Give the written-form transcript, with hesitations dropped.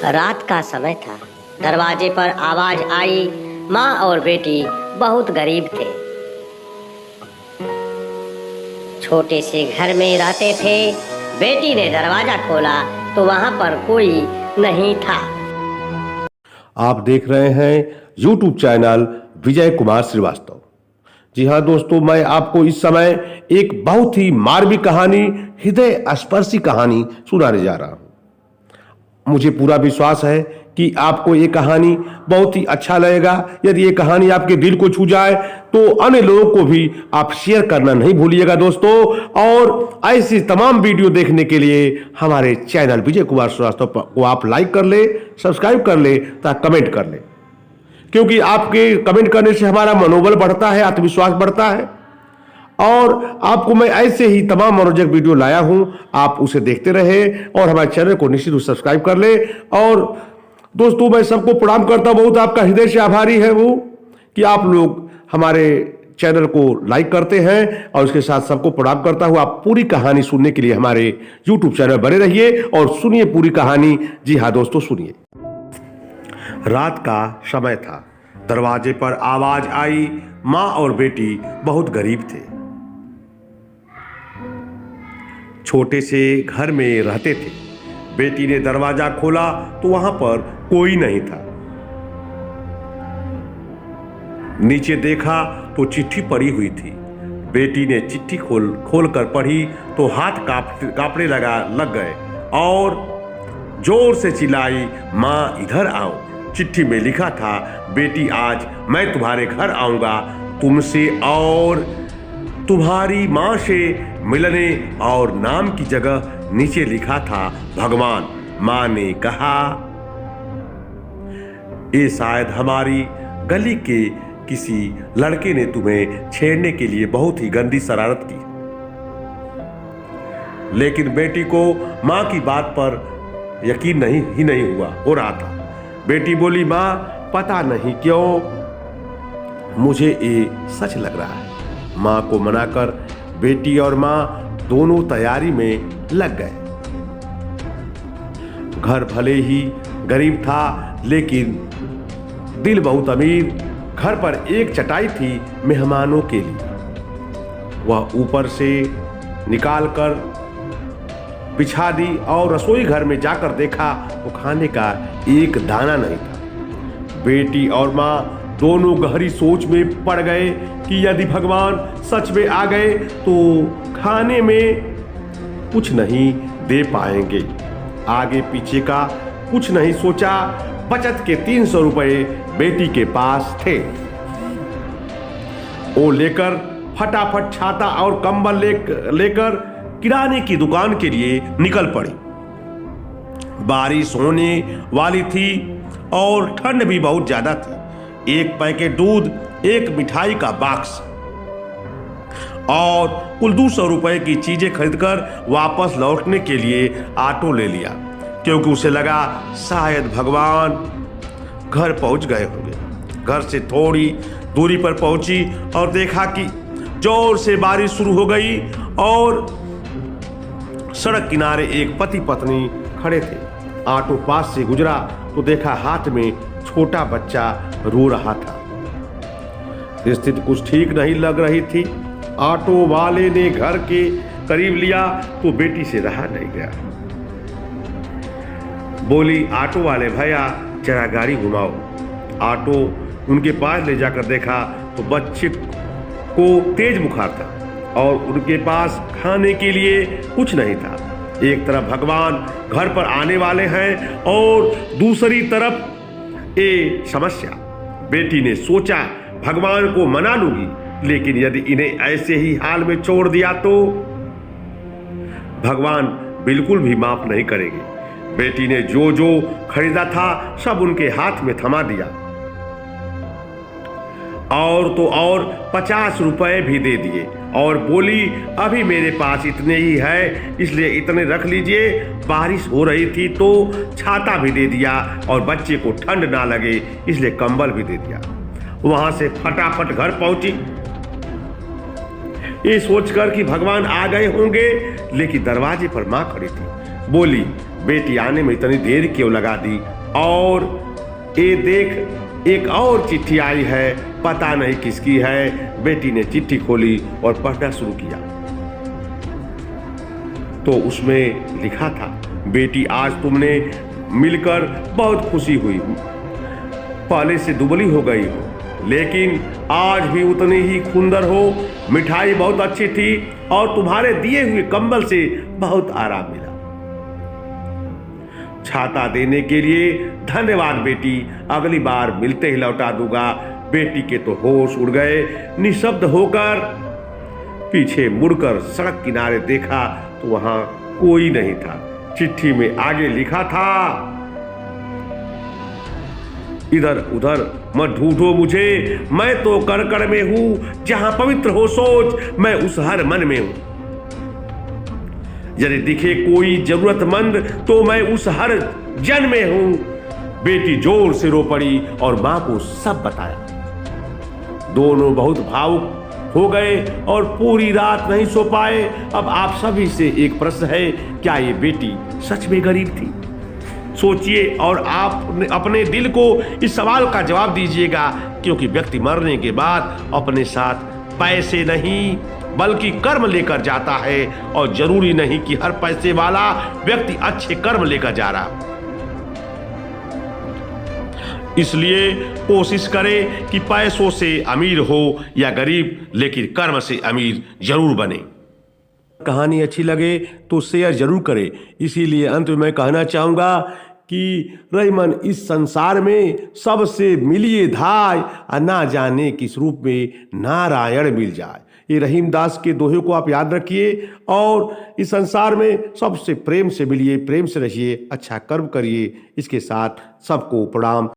रात का समय था। दरवाजे पर आवाज आई। माँ और बेटी बहुत गरीब थे। छोटे से घर में रहते थे। बेटी ने दरवाजा खोला तो वहां पर कोई नहीं था। आप देख रहे हैं YouTube चैनल विजय कुमार श्रीवास्तव। जी हाँ दोस्तों, मैं आपको इस समय एक बहुत ही मार्मिक कहानी, हृदय स्पर्शी कहानी सुनाने जा रहा हूं। मुझे पूरा विश्वास है कि आपको ये कहानी बहुत ही अच्छा लगेगा। यदि ये कहानी आपके दिल को छू जाए तो अन्य लोगों को भी आप शेयर करना नहीं भूलिएगा दोस्तों। और ऐसी तमाम वीडियो देखने के लिए हमारे चैनल विजय कुमार श्रीवास्तव को आप लाइक कर ले, सब्सक्राइब कर ले तथा कमेंट कर ले, क्योंकि आपके कमेंट करने से हमारा मनोबल बढ़ता है, आत्मविश्वास बढ़ता है। और आपको मैं ऐसे ही तमाम मनोरंजक वीडियो लाया हूं, आप उसे देखते रहे और हमारे चैनल को निश्चित रूप से सब्सक्राइब कर ले। और दोस्तों, मैं सबको प्रणाम करता हूं, बहुत आपका हृदय से आभारी है वो कि आप लोग हमारे चैनल को लाइक करते हैं। और उसके साथ सबको प्रणाम करता हूं। आप पूरी कहानी सुनने के लिए हमारे YouTube चैनल बने रहिए और सुनिए पूरी कहानी। जी हाँ दोस्तों, सुनिए। रात का समय था। दरवाजे पर आवाज आई। माँ और बेटी बहुत गरीब थे। छोटे से घर में रहते थे। बेटी ने दरवाजा खोला तो वहां पर कोई नहीं था। नीचे देखा तो चिट्ठी पड़ी हुई थी। बेटी ने चिट्ठी खोल कर पढ़ी तो हाथ कांपने लग गए और जोर से चिल्लाई, माँ इधर आओ। चिट्ठी में लिखा था, बेटी आज मैं तुम्हारे घर आऊंगा, तुमसे और तुम्हारी माँ से मिलने। और नाम की जगह नीचे लिखा था भगवान। माँ ने कहा, ये शायद हमारी गली के किसी लड़के ने तुम्हें छेड़ने के लिए बहुत ही गंदी शरारत की। लेकिन बेटी को माँ की बात पर यकीन नहीं हो रहा था। बेटी बोली, माँ पता नहीं क्यों मुझे ये सच लग रहा है। माँ को मनाकर बेटी और माँ दोनों तैयारी में लग गए। घर भले ही गरीब था लेकिन दिल बहुत अमीर। घर पर एक चटाई थी मेहमानों के लिए। वह ऊपर से निकालकर बिछा दी और रसोई घर में जाकर देखा तो खाने का एक दाना नहीं था। बेटी और माँ दोनों गहरी सोच में पड़ गए कि यदि भगवान सच में आ गए तो खाने में कुछ नहीं दे पाएंगे। आगे पीछे का कुछ नहीं सोचा। बचत के 300 रुपए बेटी के पास थे। वो लेकर फटाफट छाता और कंबल लेकर किराने की दुकान के लिए निकल पड़ी। बारिश होने वाली थी और ठंड भी बहुत ज्यादा थी। एक पैकेट दूध, एक मिठाई का बॉक्स और कुल 200 रुपए की चीजें खरीदकर वापस लौटने के लिए ऑटो ले लिया, क्योंकि उसे लगा शायद भगवान घर पहुंच गए होंगे। घर से थोड़ी दूरी पर पहुंची और देखा कि जोर से बारिश शुरू हो गई और सड़क किनारे एक पति पत्नी खड़े थे। ऑटो पास से गुजरा तो देखा हाथ में छोटा बच्चा रो रहा था। स्थिति कुछ ठीक नहीं लग रही थी। ऑटो वाले ने घर के करीब लिया तो बेटी से रहा नहीं गया। बोली, ऑटो वाले भैया जरा गाड़ी घुमाओ। ऑटो उनके पास ले जाकर देखा तो बच्चे को तेज बुखार था और उनके पास खाने के लिए कुछ नहीं था। एक तरफ भगवान घर पर आने वाले हैं और दूसरी तरफ ये समस्या। बेटी ने सोचा, भगवान को मना लूंगी, लेकिन यदि इन्हें ऐसे ही हाल में छोड़ दिया तो भगवान बिल्कुल भी माफ नहीं करेंगे। बेटी ने जो जो खरीदा था सब उनके हाथ में थमा दिया और तो और 50 रुपए भी दे दिए और बोली, अभी मेरे पास इतने ही है इसलिए इतने रख लीजिए। बारिश हो रही थी तो छाता भी दे दिया और बच्चे को ठंड ना लगे इसलिए कंबल भी दे दिया। वहां से फटाफट घर पहुंची, ये सोचकर कि भगवान आ गए होंगे, लेकिन दरवाजे पर मां खड़ी थी। बोली, बेटी आने में इतनी देर क्यों लगा दी, और ये देख एक और चिट्ठी आई है, पता नहीं किसकी है। बेटी ने चिट्ठी खोली और पढ़ना शुरू किया तो उसमें लिखा था, बेटी आज तुमने मिलकर बहुत खुशी हुई, पहले से दुबली हो गई हो लेकिन आज भी उतनी ही सुंदर हो। मिठाई बहुत अच्छी थी और तुम्हारे दिए हुए कंबल से बहुत आराम मिला। छाता देने के लिए धन्यवाद बेटी, अगली बार मिलते ही लौटा दूंगा। बेटी के तो होश उड़ गए। निशब्द होकर पीछे मुड़कर सड़क किनारे देखा तो वहां कोई नहीं था। चिट्ठी में आगे लिखा था, इधर उधर मत ढूंढो मुझे, मैं तो कड़कड़ में हूं, जहां पवित्र हो सोच मैं उस हर मन में हूं। यदि दिखे कोई जरूरतमंद तो मैं उस हर जन में हूं। बेटी जोर से रो पड़ी और मां को सब बताया। दोनों बहुत भावुक हो गए और पूरी रात नहीं सो पाए। अब आप सभी से एक प्रश्न है, क्या ये बेटी सच में गरीब थी? सोचिए और आप अपने दिल को इस सवाल का जवाब दीजिएगा, क्योंकि व्यक्ति मरने के बाद अपने साथ पैसे नहीं बल्कि कर्म लेकर जाता है, और जरूरी नहीं कि हर पैसे वाला व्यक्ति अच्छे कर्म लेकर जा रहा। इसलिए कोशिश करें कि पैसों से अमीर हो या गरीब, लेकिन कर्म से अमीर जरूर बने। कहानी अच्छी लगे तो शेयर जरूर करें। इसीलिए अंत में मैं कहना चाहूँगा कि रहीमन इस संसार में सबसे मिलिए धाय, ना जाने किस रूप में नारायण मिल जाए। ये रहीमदास के दोहे को आप याद रखिए और इस संसार में सबसे प्रेम से मिलिए, प्रेम से रहिए, अच्छा कर्म करिए। इसके साथ सबको प्रणाम।